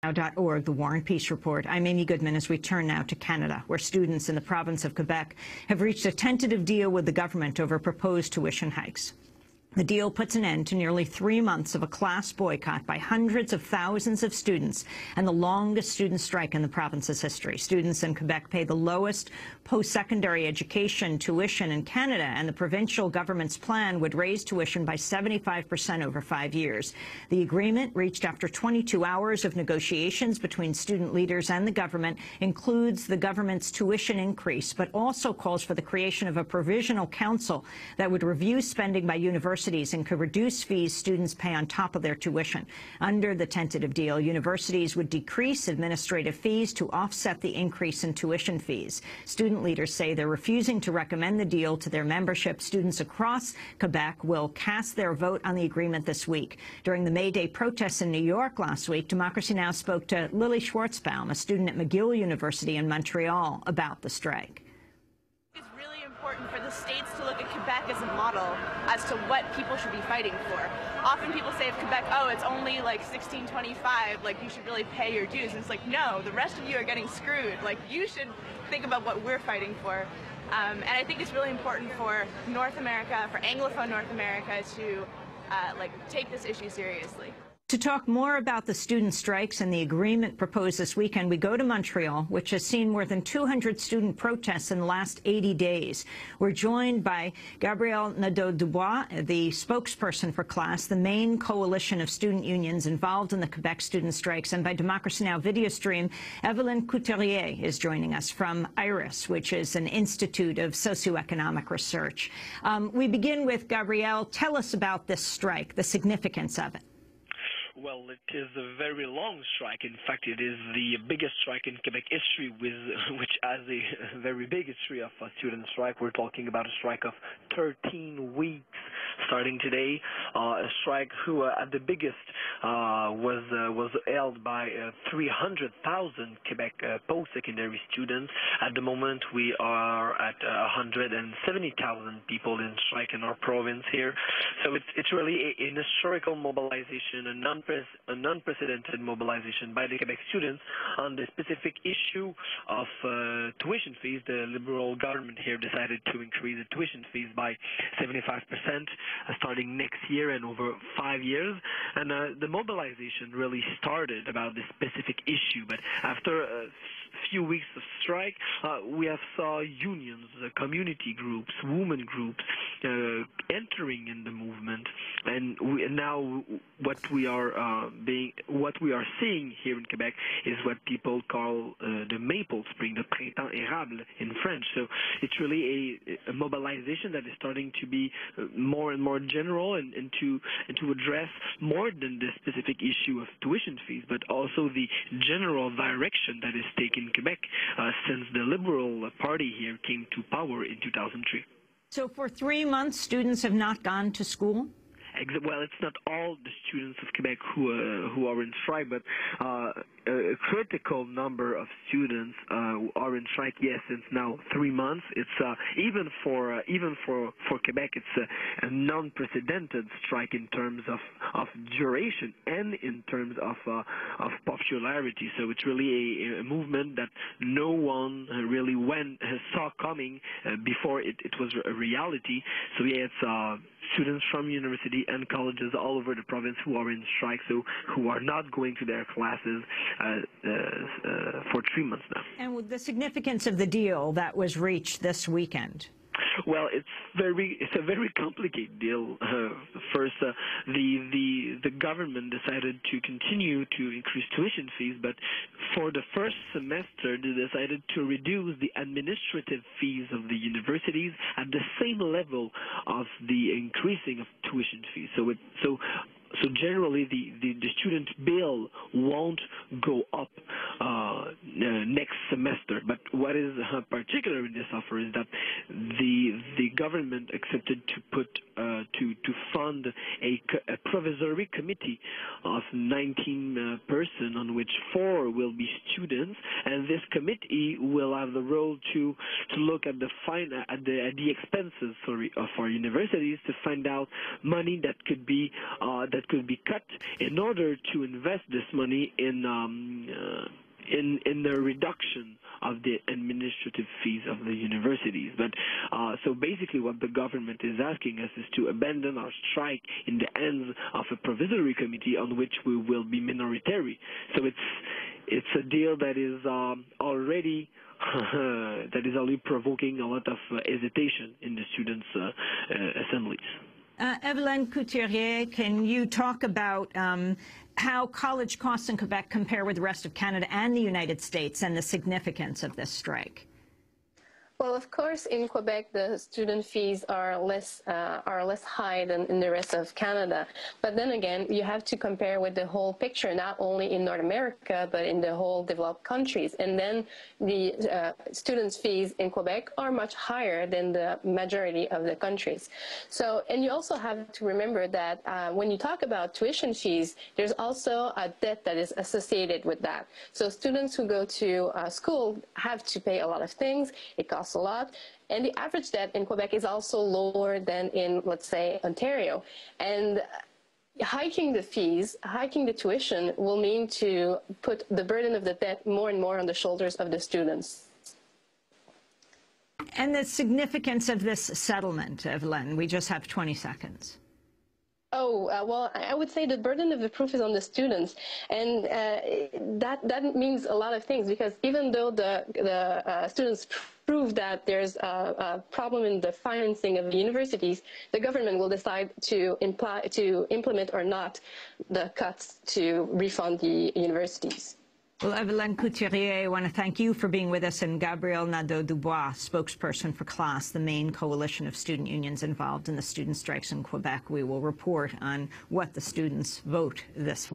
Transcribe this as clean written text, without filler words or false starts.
Now.org, the War and Peace Report. I'm Amy Goodman as we turn now to Canada, where students in the province of Quebec have reached a tentative deal with the government over proposed tuition hikes. The deal puts an end to nearly 3 months of a class boycott by hundreds of thousands of students and the longest student strike in the province's history. Students in Quebec pay the lowest post-secondary education tuition in Canada, and the provincial government's plan would raise tuition by 75% over 5 years. The agreement, reached after 22 hours of negotiations between student leaders and the government, includes the government's tuition increase, but also calls for the creation of a provisional council that would review spending by universities and could reduce fees students pay on top of their tuition. Under the tentative deal, universities would decrease administrative fees to offset the increase in tuition fees. Student leaders say they're refusing to recommend the deal to their membership. Students across Quebec will cast their vote on the agreement this week. During the May Day protests in New York last week, Democracy Now! Spoke to Lily Schwartzbaum, a student at McGill University in Montreal, about the strike. For the states to look at Quebec as a model as to what people should be fighting for. Often people say of Quebec, oh, it's only like $16.25, like you should really pay your dues. And it's like, no, the rest of you are getting screwed. Like, you should think about what we're fighting for. And I think it's really important for North America, for Anglophone North America, to take this issue seriously. To talk more about the student strikes and the agreement proposed this weekend, we go to Montreal, which has seen more than 200 student protests in the last 80 days. We're joined by Gabrielle Nadeau-Dubois, the spokesperson for CLASS, the main coalition of student unions involved in the Quebec student strikes, and by Democracy Now! Video stream, Evelyn Couturier is joining us from IRIS, which is an institute of socioeconomic research. We begin with Gabrielle. Tell us about this strike, the significance of it. Well, it is a very long strike. In fact, it is the biggest strike in Quebec history, which has a very big history of a student strike. We're talking about a strike of 13 weeks starting today. A strike who, at the biggest, was held by 300,000 Quebec post-secondary students. At the moment, we are at 170,000 people in strike in our province here. So it's really an historical mobilization, an unprecedented mobilization by the Quebec students on the specific issue of tuition fees. The Liberal government here decided to increase the tuition fees by 75% starting next year and over 5 years. And the mobilization really started about this specific issue. But after a few weeks of strike, we have saw unions, community groups, women groups entering in the movement. And now what we are seeing here in Quebec is what people call the maple spring, the printemps érable in French. So it's really a mobilization that is starting to be more and more general and to address more than the specific issue of tuition fees, but also the general direction that is taken in Quebec since the Liberal Party here came to power in 2003. So for 3 months, students have not gone to school? Well, it's not all the students of Quebec who are in strike, but a critical number of students are in strike. Yes, since now 3 months. It's even for Quebec, it's a non-precedented strike in terms of duration and in terms of popularity. So it's really a movement that no one really saw coming before it was a reality. So yeah, it's students from university and colleges all over the province who are in strike, so who are not going to their classes for 3 months now. And with the significance of the deal that was reached this weekend? Well, it's a very complicated deal. First, the government decided to continue to increase tuition fees, but for the first semester, they decided to reduce the administrative fees of the universities at the same level of the increasing of tuition fees. So generally, the student bill won't go up next semester. But what is particular in this offer is that the government accepted to to fund a provisory committee of 19 persons, on which 4 will be students, and this committee will have the role to look at the expenses of our universities, to find out money that could be cut in order to invest this money in the reduction of the administrative fees of the universities. But so basically what the government is asking us is to abandon our strike in the hands of a provisory committee on which we will be minoritary. So it's a deal that is already provoking a lot of hesitation in the students' assemblies. Evelyne Couturier, can you talk about how college costs in Quebec compare with the rest of Canada and the United States and the significance of this strike? Well, of course, in Quebec, the student fees are less high than in the rest of Canada. But then again, you have to compare with the whole picture, not only in North America, but in the whole developed countries. And then the students' fees in Quebec are much higher than the majority of the countries. So, and you also have to remember that when you talk about tuition fees, there's also a debt that is associated with that. So students who go to school have to pay a lot of things. It costs a lot, and the average debt in Quebec is also lower than in, let's say, Ontario. And hiking the fees, hiking the tuition will mean to put the burden of the debt more and more on the shoulders of the students. And the significance of this settlement, Evelyne, we just have 20 seconds. Oh, well, I would say the burden of the proof is on the students, and that means a lot of things, because even though the students prove that there's a problem in the financing of the universities, the government will decide to implement or not the cuts to refund the universities. Well, Evelyne Couturier, I want to thank you for being with us, and Gabrielle Nadeau-Dubois, spokesperson for CLAS, the main coalition of student unions involved in the student strikes in Quebec. We will report on what the students vote this